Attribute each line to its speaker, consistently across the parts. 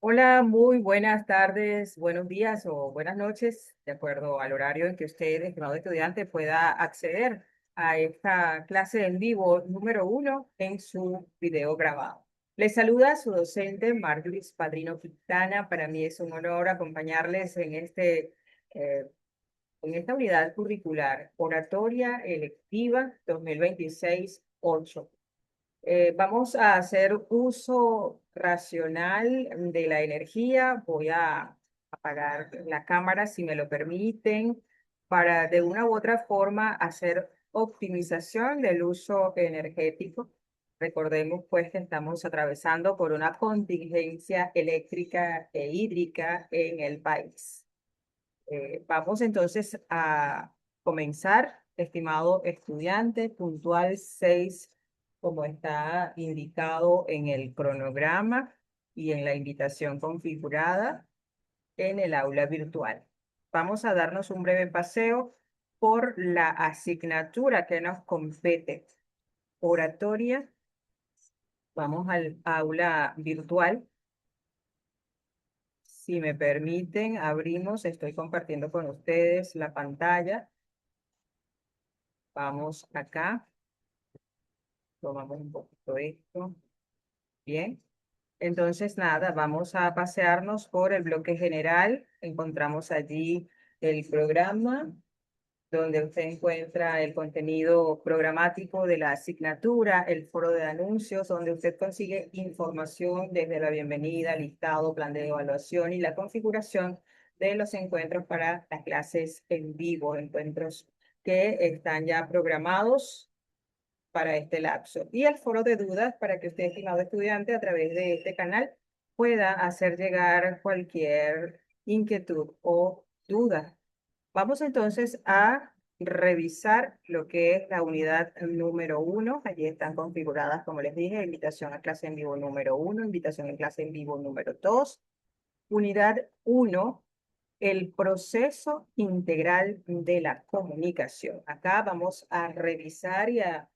Speaker 1: Hola, muy buenas tardes, buenos días o buenas noches, de acuerdo al horario en que usted, estimado estudiante, pueda acceder a esta clase en vivo número 1 en su video grabado. Les saluda su docente Marjorie Padrino Quintana. Para mí es un honor acompañarles eh, en esta unidad curricular, Oratoria Electiva 2026-8. Vamos a hacer uso racional de la energía. Voy a apagar la cámara, si me lo permiten, para de una u otra forma hacer optimización del uso energético. Recordemos pues que estamos atravesando por una contingencia eléctrica e hídrica en el país. Vamos entonces a comenzar, estimado estudiante, puntual 6, como está indicado en el cronograma y en la invitación configurada en el aula virtual. Vamos a darnos un breve paseo por la asignatura que nos compete. Oratoria. Vamos al aula virtual. Si me permiten, abrimos, estoy compartiendo con ustedes la pantalla. Vamos acá, tomamos un poquito esto. Bien. Entonces, nada, vamos a pasearnos por el bloque general. Encontramos allí el programa, donde usted encuentra el contenido programático de la asignatura, el foro de anuncios, donde usted consigue información desde la bienvenida, listado, plan de evaluación y la configuración de los encuentros para las clases en vivo, encuentros que están ya programados para este lapso. Y el foro de dudas para que usted, estimado estudiante, a través de este canal pueda hacer llegar cualquier inquietud o duda. Vamos entonces a revisar lo que es la unidad número 1. Allí están configuradas, como les dije, invitación a clase en vivo número 1, invitación a clase en vivo número 2. Unidad 1, el proceso integral de la comunicación. Acá vamos a revisar y a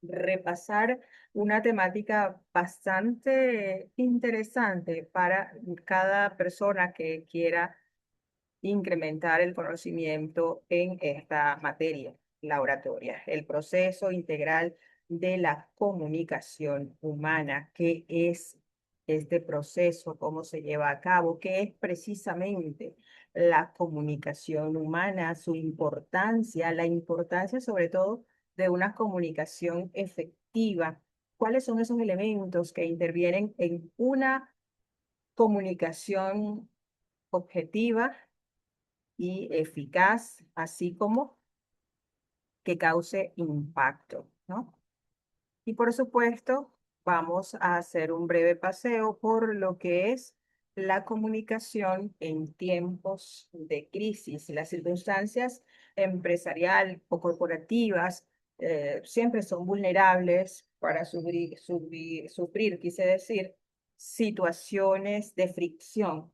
Speaker 1: repasar una temática bastante interesante para cada persona que quiera incrementar el conocimiento en esta materia, la oratoria, el proceso integral de la comunicación humana. ¿Qué es este proceso? ¿Cómo se lleva a cabo? ¿Qué es precisamente la comunicación humana? Su importancia, la importancia sobre todo de una comunicación efectiva. ¿Cuáles son esos elementos que intervienen en una comunicación objetiva y eficaz, así como que cause impacto, ¿no? Y por supuesto, vamos a hacer un breve paseo por lo que es la comunicación en tiempos de crisis. Las circunstancias empresarial o corporativas siempre son vulnerables para sufrir, quise decir, situaciones de fricción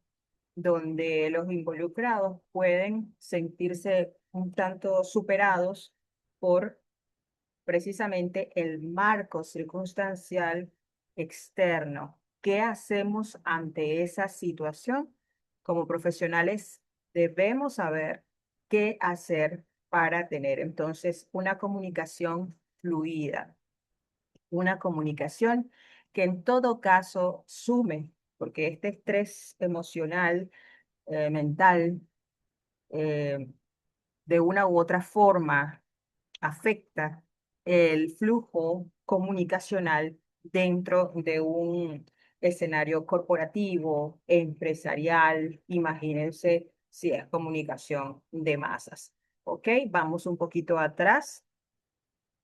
Speaker 1: donde los involucrados pueden sentirse un tanto superados por precisamente el marco circunstancial externo. ¿Qué hacemos ante esa situación? Como profesionales debemos saber qué hacer para tener entonces una comunicación fluida, una comunicación que en todo caso sume, porque este estrés emocional, mental, eh, de una u otra forma afecta el flujo comunicacional dentro de un escenario corporativo, empresarial. Imagínense si es comunicación de masas. ¿Ok? Vamos un poquito atrás.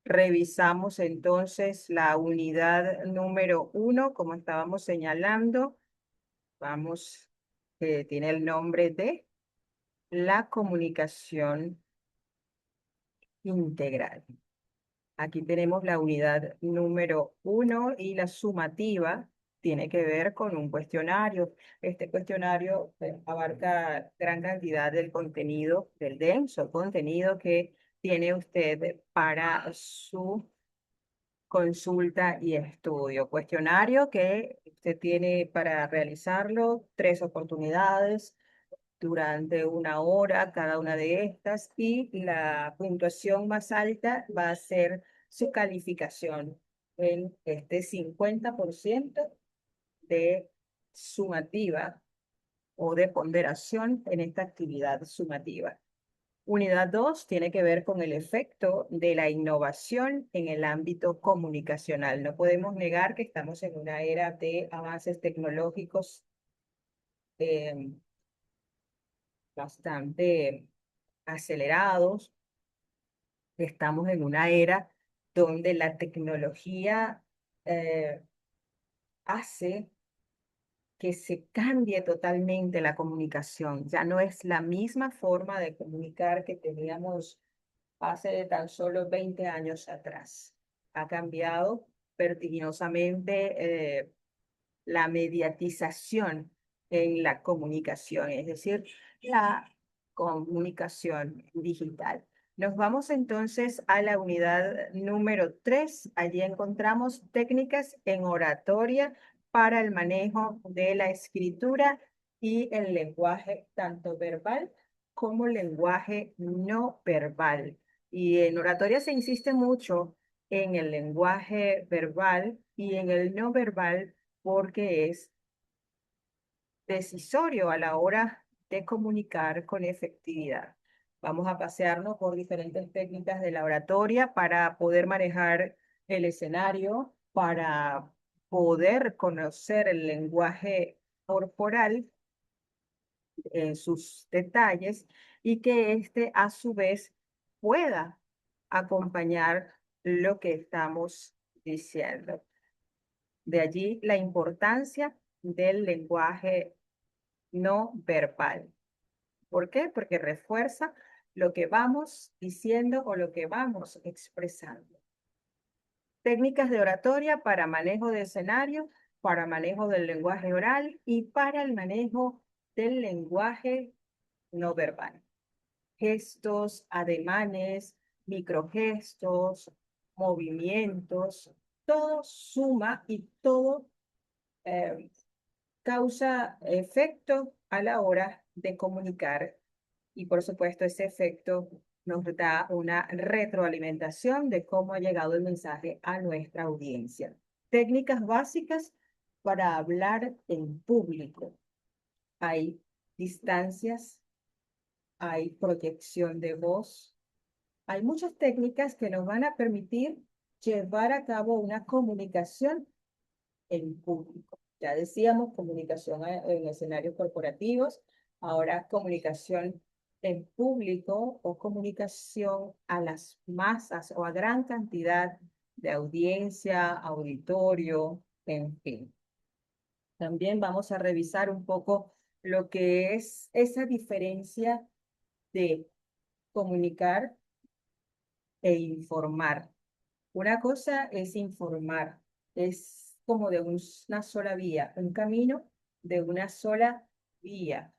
Speaker 1: Revisamos entonces la unidad número 1, como estábamos señalando. Vamos, tiene el nombre de la comunicación integral. Aquí tenemos la unidad número 1 y la sumativa tiene que ver con un cuestionario. Este cuestionario abarca gran cantidad del contenido, del denso contenido que tiene usted para su consulta y estudio. Cuestionario que Usted tiene para realizarlo 3 oportunidades durante 1 hora cada una de estas y la puntuación más alta va a ser su calificación en este 50% de sumativa o de ponderación en esta actividad sumativa. Unidad 2 tiene que ver con el efecto de la innovación en el ámbito comunicacional. No podemos negar que estamos en una era de avances tecnológicos eh, bastante acelerados. Estamos en una era donde la tecnología eh, hace que se cambie totalmente la comunicación. Ya no es la misma forma de comunicar que teníamos hace tan solo 20 años atrás. Ha cambiado vertiginosamente la mediatización en la comunicación, es decir, la comunicación digital. Nos vamos entonces a la unidad número 3. Allí encontramos técnicas en oratoria para el manejo de la escritura y el lenguaje tanto verbal como lenguaje no verbal. Y en oratoria se insiste mucho en el lenguaje verbal y en el no verbal porque es decisorio a la hora de comunicar con efectividad. Vamos a pasearnos por diferentes técnicas de la oratoria para poder manejar el escenario, para poder conocer el lenguaje corporal en sus detalles y que éste a su vez pueda acompañar lo que estamos diciendo. De allí la importancia del lenguaje no verbal. ¿Por qué? Porque refuerza lo que vamos diciendo o lo que vamos expresando. Técnicas de oratoria para manejo de escenario, para manejo del lenguaje oral y para el manejo del lenguaje no verbal. Gestos, ademanes, microgestos, movimientos, todo suma y todo eh, causa efecto a la hora de comunicar y por supuesto ese efecto nos da una retroalimentación de cómo ha llegado el mensaje a nuestra audiencia. Técnicas básicas para hablar en público. Hay distancias, hay proyección de voz, hay muchas técnicas que nos van a permitir llevar a cabo una comunicación en público. Ya decíamos comunicación en escenarios corporativos, ahora comunicación en público o comunicación a las masas o a gran cantidad de audiencia, auditorio, en fin. También vamos a revisar un poco lo que es esa diferencia de comunicar e informar. Una cosa es informar, es como de una sola vía, un camino de una sola vía.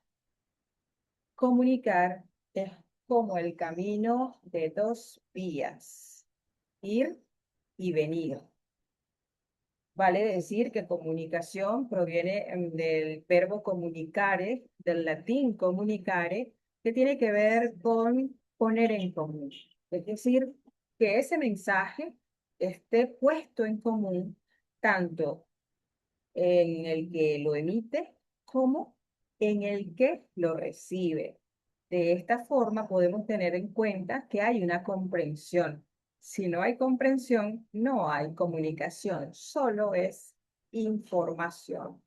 Speaker 1: Comunicar es como el camino de 2 vías, ir y venir. Vale decir que comunicación proviene del verbo comunicare, del latín comunicare, que tiene que ver con poner en común. Es decir, que ese mensaje esté puesto en común tanto en el que lo emite como en el que lo recibe. De esta forma podemos tener en cuenta que hay una comprensión. Si no hay comprensión, no hay comunicación, solo es información.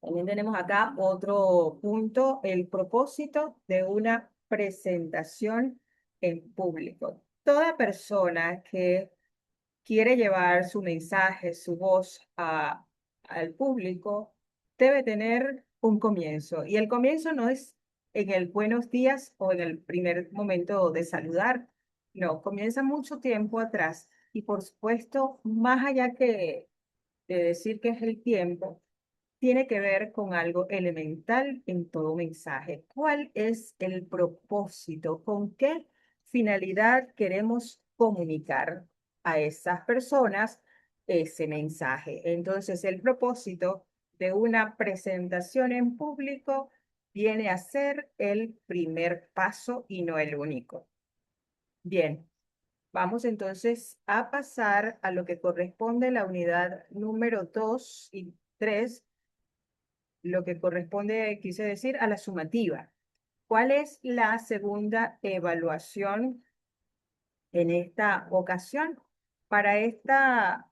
Speaker 1: También tenemos acá otro punto, el propósito de una presentación en público. Toda persona que quiere llevar su mensaje, su voz al público, debe tener un comienzo. Y el comienzo no es en el buenos días o en el primer momento de saludar. No, comienza mucho tiempo atrás. Y por supuesto, más allá que de decir que es el tiempo, tiene que ver con algo elemental en todo mensaje. ¿Cuál es el propósito? ¿Con qué finalidad queremos comunicar a esas personas ese mensaje. Entonces, el propósito de una presentación en público viene a ser el primer paso y no el único. Bien, vamos entonces a pasar a lo que corresponde a la unidad número 2 y 3, lo que corresponde, quise decir, a la sumativa. ¿Cuál es la segunda evaluación en esta ocasión? Para esta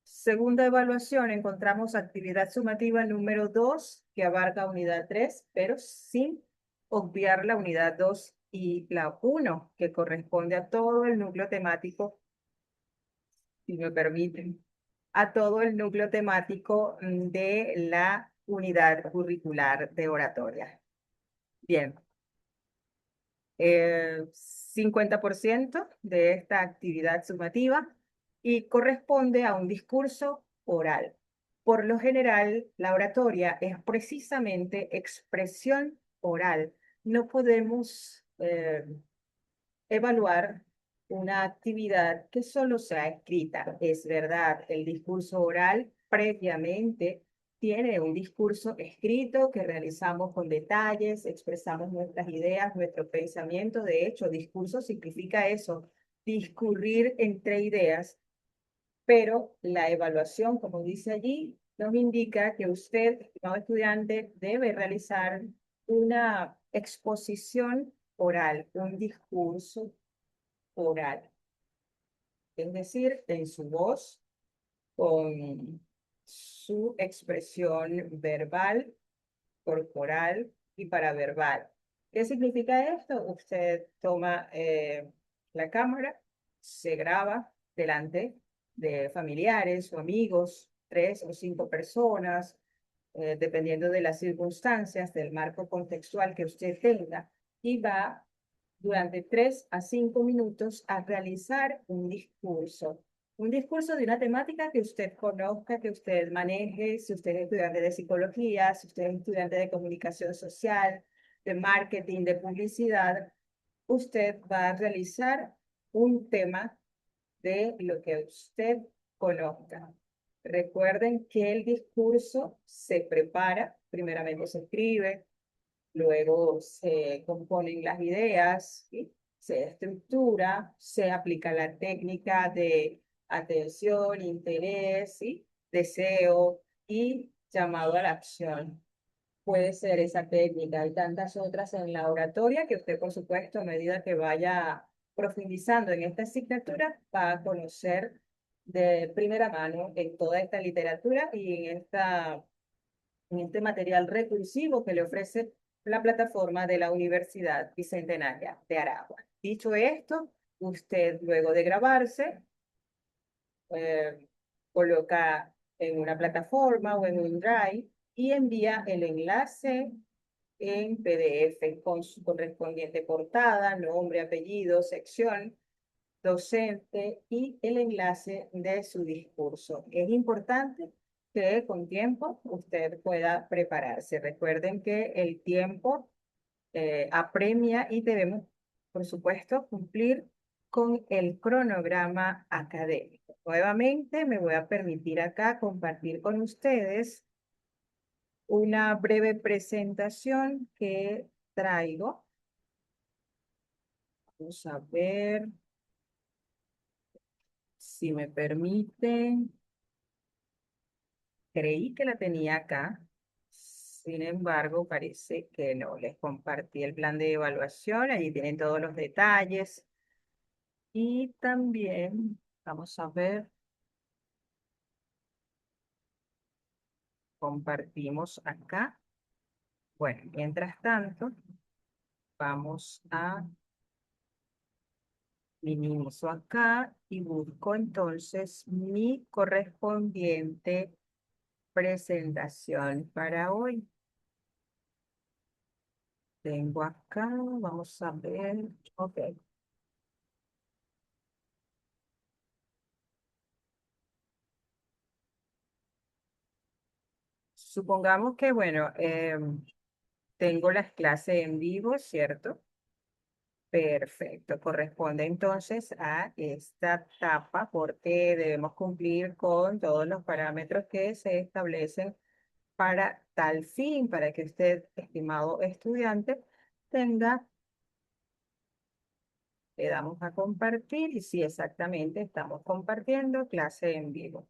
Speaker 1: segunda evaluación encontramos actividad sumativa número 2 que abarca unidad 3, pero sin obviar la unidad 2 y la 1 que corresponde a todo el núcleo temático, si me permiten, a todo el núcleo temático de la unidad curricular de oratoria. Bien, 50% de esta actividad sumativa y corresponde a un discurso oral. Por lo general, la oratoria es precisamente expresión oral. No podemos evaluar una actividad que solo sea escrita. Es verdad, el discurso oral previamente tiene un discurso escrito que realizamos con detalles, expresamos nuestras ideas, nuestro pensamiento. De hecho, discurso significa eso, discurrir entre ideas, pero la evaluación, como dice allí, nos indica que usted, como estudiante, debe realizar una exposición oral, un discurso oral, es decir, en su voz, con su expresión verbal, corporal y paraverbal. ¿Qué significa esto? Usted toma la cámara, se graba delante de familiares o amigos, 3 o 5 personas, dependiendo de las circunstancias, del marco contextual que usted tenga, y va durante 3 a 5 minutos a realizar un discurso de una temática que usted conozca, que usted maneje, si usted es estudiante de psicología, si usted es estudiante de comunicación social, de marketing, de publicidad, usted va a realizar un tema de lo que usted conozca. Recuerden que el discurso se prepara, primeramente se escribe, luego se componen las ideas, ¿sí? Se estructura, se aplica la técnica de atención, interés, ¿sí? Deseo y llamado a la acción. Puede ser esa técnica y tantas otras en la oratoria que usted, por supuesto, a medida que vaya profundizando en esta asignatura, va a conocer de primera mano en toda esta literatura y en este material recursivo que le ofrece la plataforma de la Universidad Bicentenaria de Aragua. Dicho esto, usted luego de grabarse, eh, coloca en una plataforma o en un drive y envía el enlace en PDF con su correspondiente portada, nombre, apellido, sección, docente y el enlace de su discurso. Es importante que con tiempo usted pueda prepararse. Recuerden que el tiempo apremia y debemos, por supuesto, cumplir con el cronograma académico. Nuevamente me voy a permitir acá compartir con ustedes una breve presentación que traigo. Vamos a ver si me permiten. Creí que la tenía acá, sin embargo, parece que no. Les compartí el plan de evaluación, allí tienen todos los detalles. Y también, vamos a ver, compartimos acá. Bueno, mientras tanto, vamos a minimizo acá y busco entonces mi correspondiente presentación para hoy. Tengo acá, vamos a ver, ok. Supongamos que, bueno, tengo las clases en vivo, ¿cierto? Perfecto, corresponde entonces a esta etapa porque debemos cumplir con todos los parámetros que se establecen para tal fin, para que usted, estimado estudiante, tenga, le damos a compartir y sí, exactamente, estamos compartiendo clase en vivo.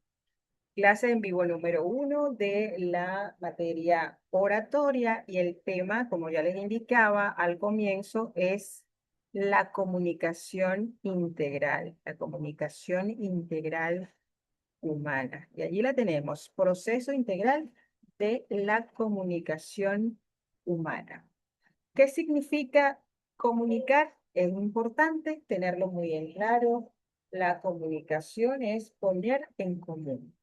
Speaker 1: Clase en vivo número 1 de la materia oratoria y el tema, como ya les indicaba al comienzo, es la comunicación integral, la comunicación integral humana. Y allí la tenemos, proceso integral de la comunicación humana. ¿Qué significa comunicar? Es importante tenerlo muy en claro. La comunicación es poner en común.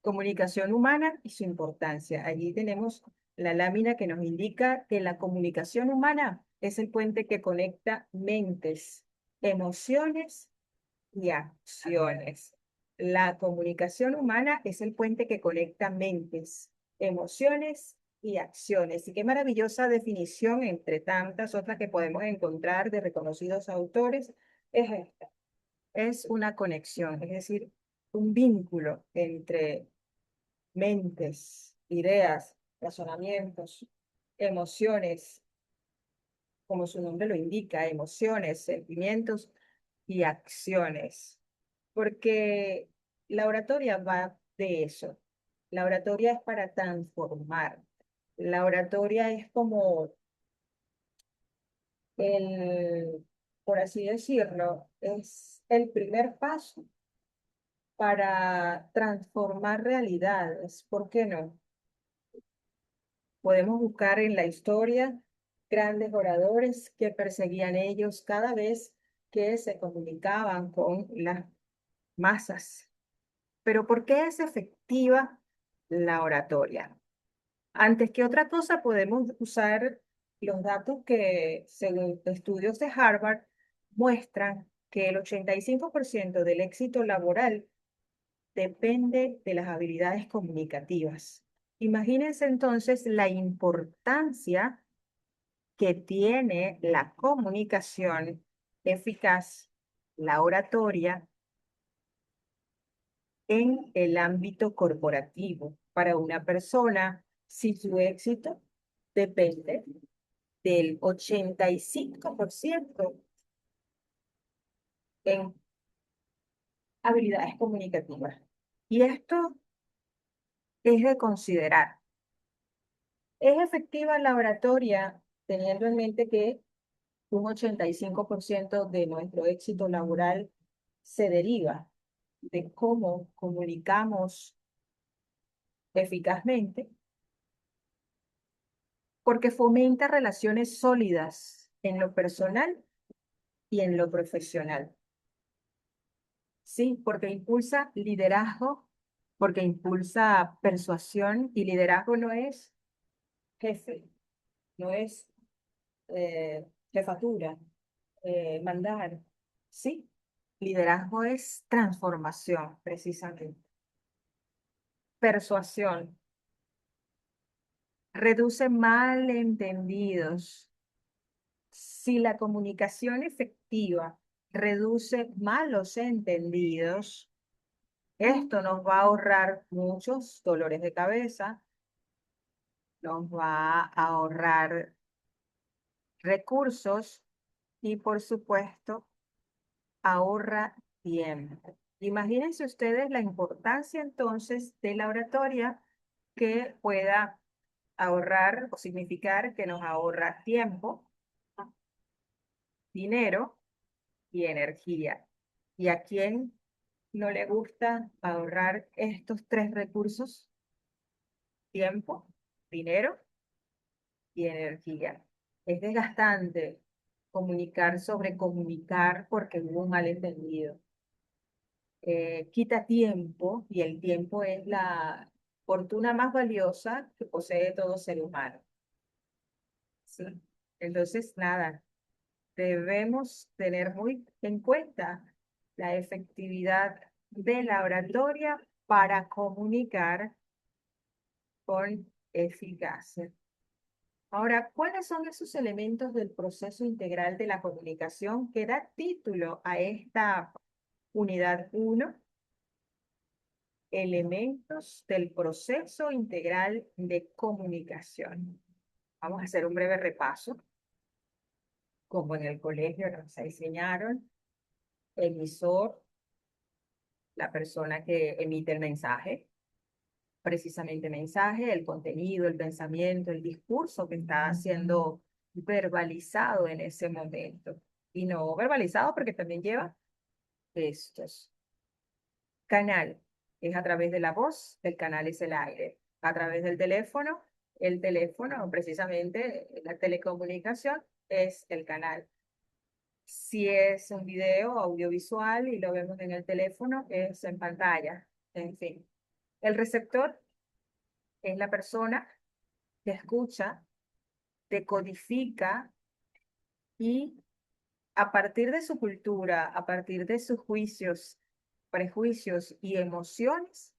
Speaker 1: Comunicación humana y su importancia. Allí tenemos la lámina que nos indica que la comunicación humana es el puente que conecta mentes, emociones y acciones. La comunicación humana es el puente que conecta mentes, emociones y acciones. Y qué maravillosa definición entre tantas otras que podemos encontrar de reconocidos autores es esta. Es una conexión, es decir, un vínculo entre mentes, ideas, razonamientos, emociones, como su nombre lo indica, emociones, sentimientos y acciones. Porque la oratoria va de eso. La oratoria es para transformar. La oratoria es como el, por así decirlo, es el primer paso para transformar realidades. ¿Por qué no? Podemos buscar en la historia grandes oradores que perseguían ellos cada vez que se comunicaban con las masas. Pero ¿por qué es efectiva la oratoria? Antes que otra cosa, podemos usar los datos que, según estudios de Harvard, muestran que el 85% del éxito laboral depende de las habilidades comunicativas. Imagínense entonces la importancia que tiene la comunicación eficaz, la oratoria, en el ámbito corporativo. Para una persona, si su éxito depende del 85% en habilidades comunicativas. Y esto es de considerar. Es efectiva la oratoria teniendo en mente que un 85% de nuestro éxito laboral se deriva de cómo comunicamos eficazmente, porque fomenta relaciones sólidas en lo personal y en lo profesional. Sí, porque impulsa liderazgo, porque impulsa persuasión y liderazgo no es jefe, no es jefatura, mandar. Sí, liderazgo es transformación, precisamente. Persuasión, reduce malentendidos. Si la comunicación efectiva reduce malos entendidos, esto nos va a ahorrar muchos dolores de cabeza, nos va a ahorrar recursos y, por supuesto, ahorra tiempo. Imagínense ustedes la importancia entonces de la oratoria que pueda ahorrar o significar que nos ahorra tiempo, dinero y energía. ¿Y a quién no le gusta ahorrar estos tres recursos? Tiempo, dinero y energía. Es desgastante comunicar sobre comunicar porque hubo un malentendido. Quita tiempo y el tiempo es la fortuna más valiosa que posee todo ser humano. ¿Sí? Entonces, nada, debemos tener muy en cuenta la efectividad de la oratoria para comunicar con eficacia. Ahora, ¿cuáles son esos elementos del proceso integral de la comunicación que da título a esta unidad uno? Elementos del proceso integral de comunicación. Vamos a hacer un breve repaso, como en el colegio nos enseñaron: emisor, la persona que emite el mensaje, precisamente mensaje, el contenido, el pensamiento, el discurso que está siendo verbalizado en ese momento. Y no verbalizado porque también lleva gestos. Canal es a través de la voz, el canal es el aire. A través del teléfono, el teléfono, precisamente la telecomunicación, es el canal. Si es un video audiovisual y lo vemos en el teléfono, es en pantalla. En fin, el receptor es la persona que escucha, decodifica y a partir de su cultura, a partir de sus juicios, prejuicios y emociones,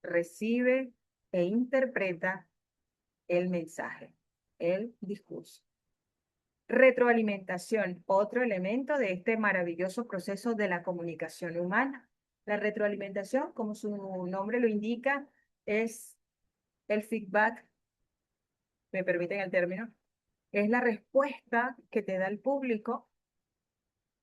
Speaker 1: recibe e interpreta el mensaje, el discurso. Retroalimentación, otro elemento de este maravilloso proceso de la comunicación humana. La retroalimentación, como su nombre lo indica, es el feedback, me permiten el término, es la respuesta que te da el público,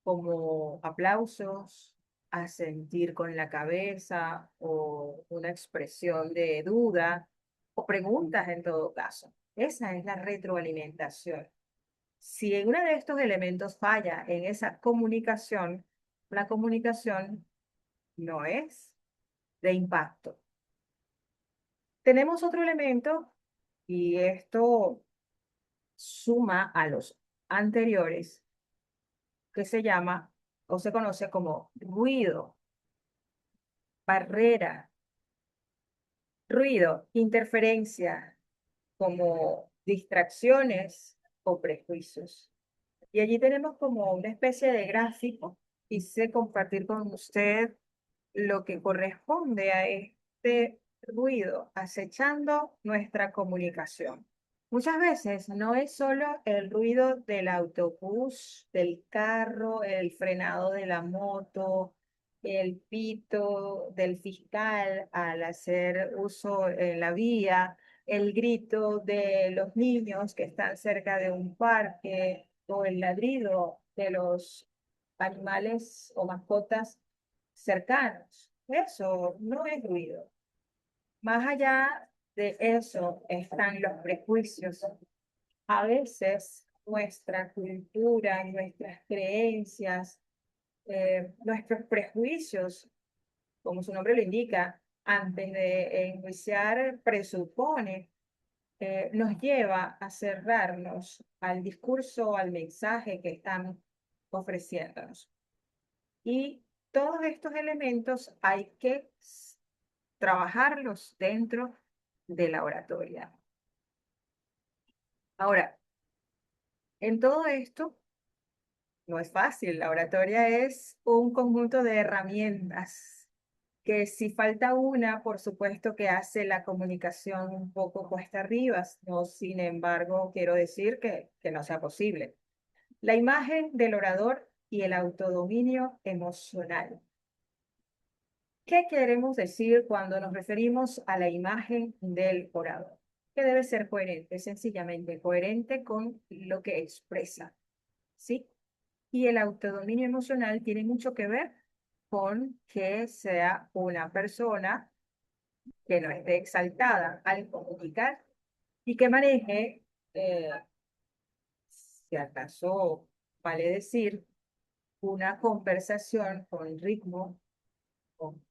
Speaker 1: como aplausos, asentir con la cabeza o una expresión de duda o preguntas en todo caso. Esa es la retroalimentación. Si en uno de estos elementos falla en esa comunicación, la comunicación no es de impacto. Tenemos otro elemento y esto suma a los anteriores, que se llama o se conoce como ruido, barrera, ruido, interferencia, como distracciones o prejuicios. Y allí tenemos como una especie de gráfico. Quise compartir con usted lo que corresponde a este ruido acechando nuestra comunicación. Muchas veces no es solo el ruido del autobús, del carro, el frenado de la moto, el pito del fiscal al hacer uso en la vía, el grito de los niños que están cerca de un parque o el ladrido de los animales o mascotas cercanos. Eso no es ruido. Más allá de eso están los prejuicios. A veces nuestra cultura, nuestras creencias, nuestros prejuicios, como su nombre lo indica, antes de enjuiciar, presupone, nos lleva a cerrarnos al discurso, al mensaje que están ofreciéndonos. Y todos estos elementos hay que trabajarlos dentro de la oratoria. Ahora, en todo esto no es fácil. La oratoria es un conjunto de herramientas que si falta una, por supuesto que hace la comunicación un poco cuesta arriba. No, sin embargo, quiero decir que no sea posible. La imagen del orador y el autodominio emocional. ¿Qué queremos decir cuando nos referimos a la imagen del orador? Que debe ser coherente, sencillamente coherente con lo que expresa, ¿sí? Y el autodominio emocional tiene mucho que ver con que sea una persona que no esté exaltada al comunicar y que maneje, eh, si acaso vale decir, una conversación con ritmo, con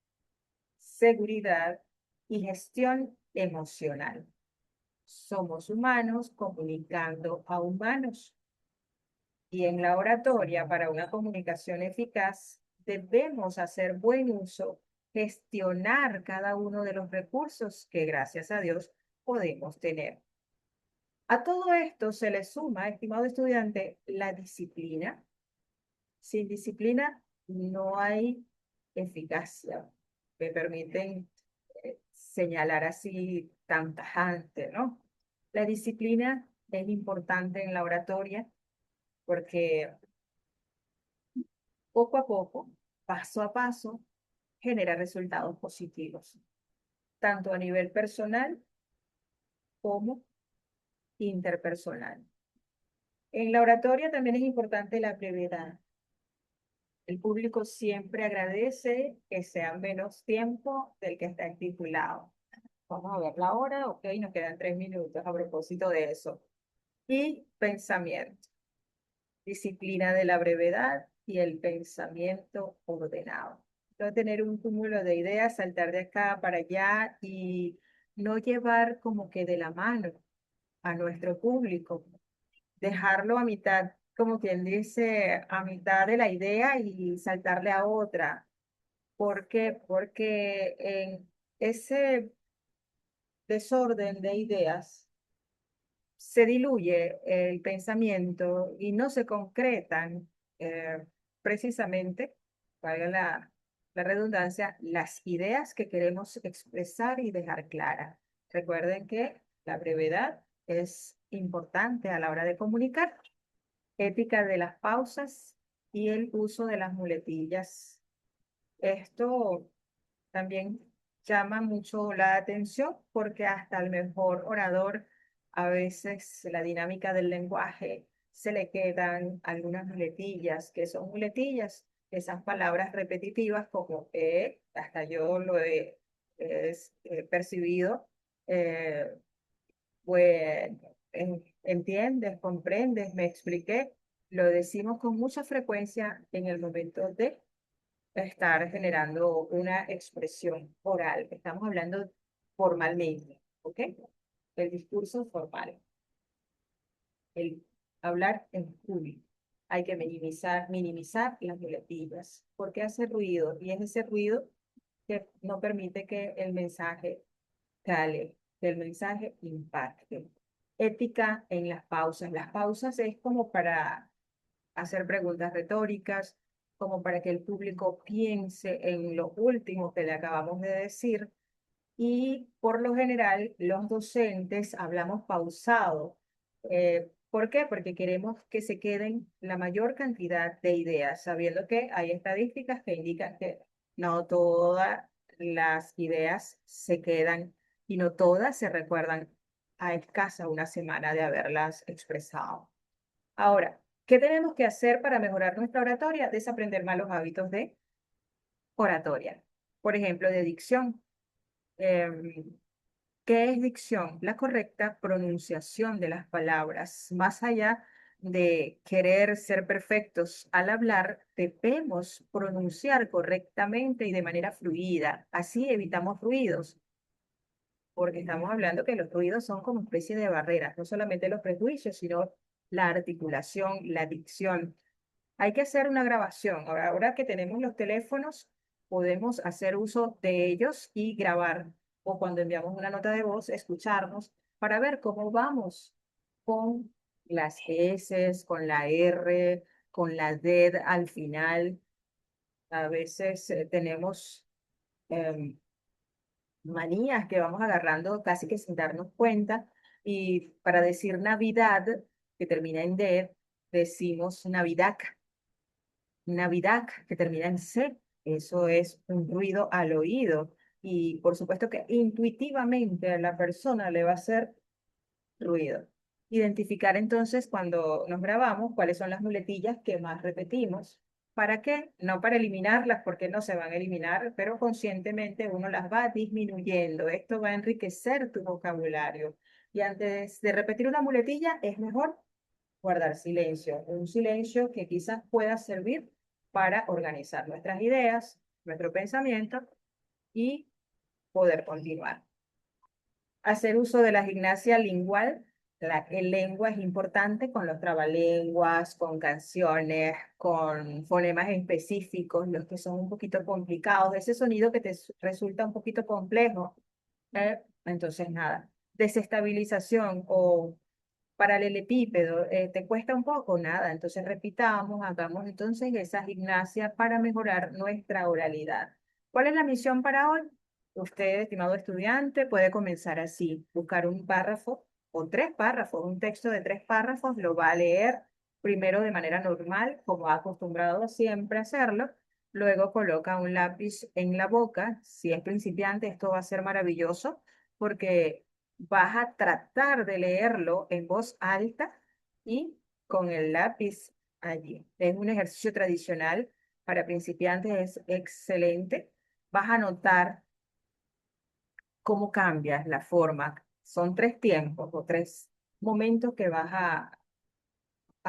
Speaker 1: seguridad y gestión emocional. Somos humanos comunicando a humanos. Y en la oratoria, para una comunicación eficaz, debemos hacer buen uso, gestionar cada uno de los recursos que, gracias a Dios, podemos tener. A todo esto se le suma, estimado estudiante, la disciplina. Sin disciplina no hay eficacia. Me permiten señalar así tan tajante, ¿no? La disciplina es importante en la oratoria porque poco a poco, paso a paso, genera resultados positivos, tanto a nivel personal como interpersonal. En la oratoria también es importante la brevedad. El público siempre agradece que sea menos tiempo del que está estipulado. Vamos a ver la hora, ok, nos quedan 3 minutos a propósito de eso. Y pensamiento, disciplina de la brevedad y el pensamiento ordenado. No tener un cúmulo de ideas, saltar de acá para allá y no llevar como que de la mano a nuestro público, dejarlo a mitad, como quien dice, a mitad de la idea y saltarle a otra. ¿Por qué? Porque en ese desorden de ideas se diluye el pensamiento y no se concretan precisamente, valga la redundancia, las ideas que queremos expresar y dejar claras. Recuerden que la brevedad es importante a la hora de comunicar, ética de las pausas y el uso de las muletillas. Esto también llama mucho la atención porque hasta el mejor orador, a veces la dinámica del lenguaje se le quedan algunas muletillas, que son muletillas, esas palabras repetitivas como hasta yo lo he percibido, eh, pues entiendes, comprendes, me expliqué, lo decimos con mucha frecuencia en el momento de estar generando una expresión oral. Estamos hablando formalmente, ¿ok? El discurso formal, el hablar en público. Hay que minimizar las muletillas, porque hace ruido y es ese ruido que no permite que el mensaje cale, que el mensaje impacte. Ética en las pausas. Las pausas es como para hacer preguntas retóricas, como para que el público piense en lo último que le acabamos de decir. Y por lo general, los docentes hablamos pausado. ¿Por qué? Porque queremos que se queden la mayor cantidad de ideas, sabiendo que hay estadísticas que indican que no todas las ideas se quedan y no todas se recuerdan a escasa una semana de haberlas expresado. Ahora, ¿qué tenemos que hacer para mejorar nuestra oratoria? Desaprender malos hábitos de oratoria. Por ejemplo, de dicción. Em, ¿Qué es dicción? La correcta pronunciación de las palabras. Más allá de querer ser perfectos al hablar, debemos pronunciar correctamente y de manera fluida. Así evitamos ruidos, porque estamos hablando que los ruidos son como especie de barreras, no solamente los prejuicios, sino la articulación, la dicción. Hay que hacer una grabación. Ahora que tenemos los teléfonos, podemos hacer uso de ellos y grabar. O cuando enviamos una nota de voz, escucharnos para ver cómo vamos con las S, con la R, con la D al final. A veces tenemos manías que vamos agarrando casi que sin darnos cuenta. Y para decir Navidad, que termina en D, decimos Navidad. Navidad, que termina en C. Eso es un ruido al oído. Y por supuesto que intuitivamente a la persona le va a hacer ruido. Identificar entonces cuando nos grabamos cuáles son las muletillas que más repetimos. ¿Para qué? No para eliminarlas, porque no se van a eliminar, pero conscientemente uno las va disminuyendo. Esto va a enriquecer tu vocabulario. Y antes de repetir una muletilla, es mejor guardar silencio, un silencio que quizás pueda servir para organizar nuestras ideas, nuestro pensamiento y poder continuar. Hacer uso de la gimnasia lingual, el lengua es importante con los trabalenguas, con canciones, con fonemas específicos, los que son un poquito complicados, ese sonido que te resulta un poquito complejo. Entonces, nada, desestabilización o paralelepípedo, ¿te cuesta un poco? Nada, entonces repitamos, hagamos entonces esa gimnasia para mejorar nuestra oralidad. ¿Cuál es la misión para hoy? Usted, estimado estudiante, puede comenzar así, buscar un párrafo o 3 párrafos, un texto de 3 párrafos, lo va a leer primero de manera normal, como ha acostumbrado siempre a hacerlo. Luego coloca un lápiz en la boca. Si es principiante, esto va a ser maravilloso porque vas a tratar de leerlo en voz alta y con el lápiz allí. Es un ejercicio tradicional para principiantes, es excelente. Vas a notar cómo cambias la forma. Son 3 tiempos o 3 momentos que vas a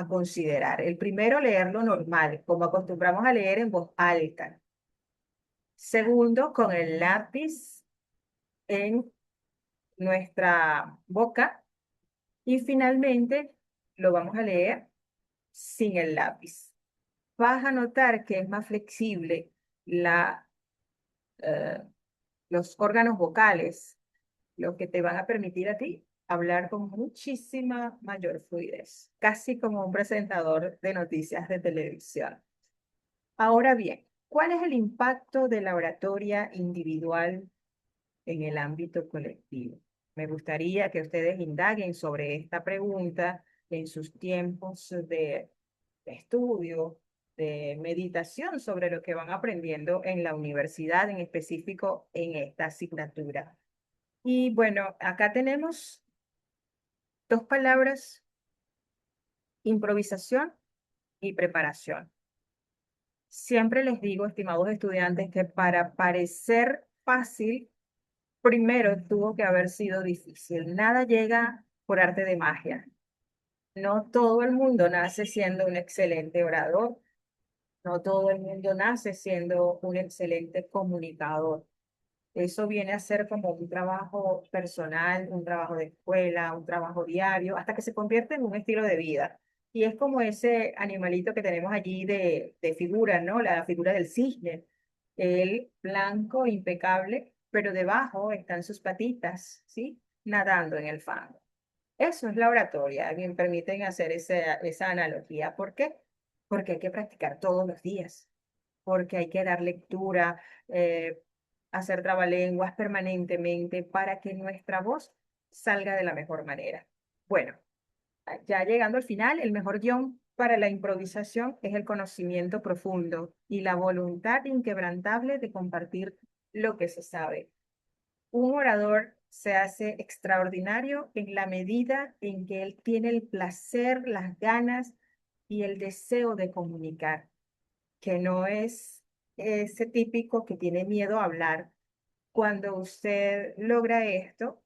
Speaker 1: considerar. El primero, leerlo normal, como acostumbramos a leer en voz alta. Segundo, con el lápiz en nuestra boca. Y finalmente, lo vamos a leer sin el lápiz. Vas a notar que es más flexible eh, los órganos vocales, lo que te van a permitir a ti hablar con muchísima mayor fluidez, casi como un presentador de noticias de televisión. Ahora bien, ¿cuál es el impacto de la oratoria individual en el ámbito colectivo? Me gustaría que ustedes indaguen sobre esta pregunta en sus tiempos de estudio, de meditación sobre lo que van aprendiendo en la universidad, en específico en esta asignatura. Y bueno, acá tenemos 2 palabras: improvisación y preparación. Siempre les digo, estimados estudiantes, que para parecer fácil, primero tuvo que haber sido difícil. Nada llega por arte de magia. No todo el mundo nace siendo un excelente orador. No todo el mundo nace siendo un excelente comunicador. Eso viene a ser como un trabajo personal, un trabajo de escuela, un trabajo diario, hasta que se convierte en un estilo de vida. Y es como ese animalito que tenemos allí de figura, ¿no? La figura del cisne, el blanco, impecable, pero debajo están sus patitas, ¿sí? Nadando en el fango. Eso es la oratoria. Me permiten hacer esa analogía. ¿Por qué? Porque hay que practicar todos los días, porque hay que dar lectura, eh, hacer trabalenguas permanentemente para que nuestra voz salga de la mejor manera. Bueno, ya llegando al final, el mejor guión para la improvisación es el conocimiento profundo y la voluntad inquebrantable de compartir lo que se sabe. Un orador se hace extraordinario en la medida en que él tiene el placer, las ganas y el deseo de comunicar, que no es ese típico que tiene miedo a hablar. Cuando usted logra esto,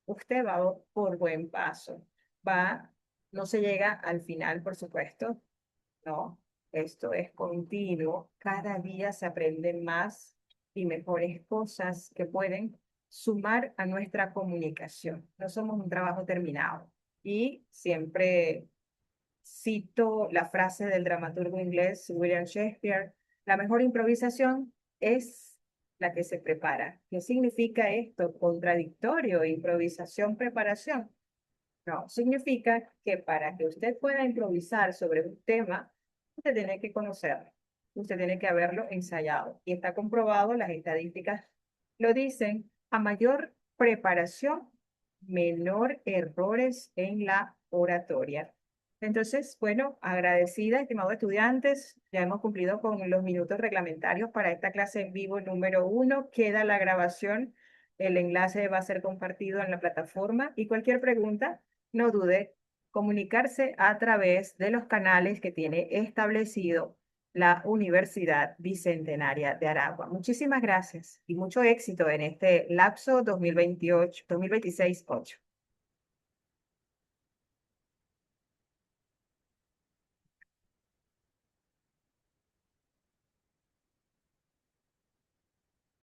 Speaker 1: usted va por buen paso. Va, no se llega al final, por supuesto, no, esto es continuo. Cada día se aprenden más y mejores cosas que pueden sumar a nuestra comunicación. No somos un trabajo terminado. Y siempre cito la frase del dramaturgo inglés William Shakespeare: la mejor improvisación es la que se prepara. ¿Qué significa esto? Contradictorio, improvisación, preparación. No, significa que para que usted pueda improvisar sobre un tema, usted tiene que conocerlo, usted tiene que haberlo ensayado. Y está comprobado, las estadísticas lo dicen: a mayor preparación, menor errores en la oratoria. Entonces, bueno, agradecida, estimados estudiantes, ya hemos cumplido con los minutos reglamentarios para esta clase en vivo número 1. Queda la grabación, el enlace va a ser compartido en la plataforma y cualquier pregunta, no dude comunicarse a través de los canales que tiene establecido la Universidad Bicentenaria de Aragua. Muchísimas gracias y mucho éxito en este lapso 2028, 2026-8.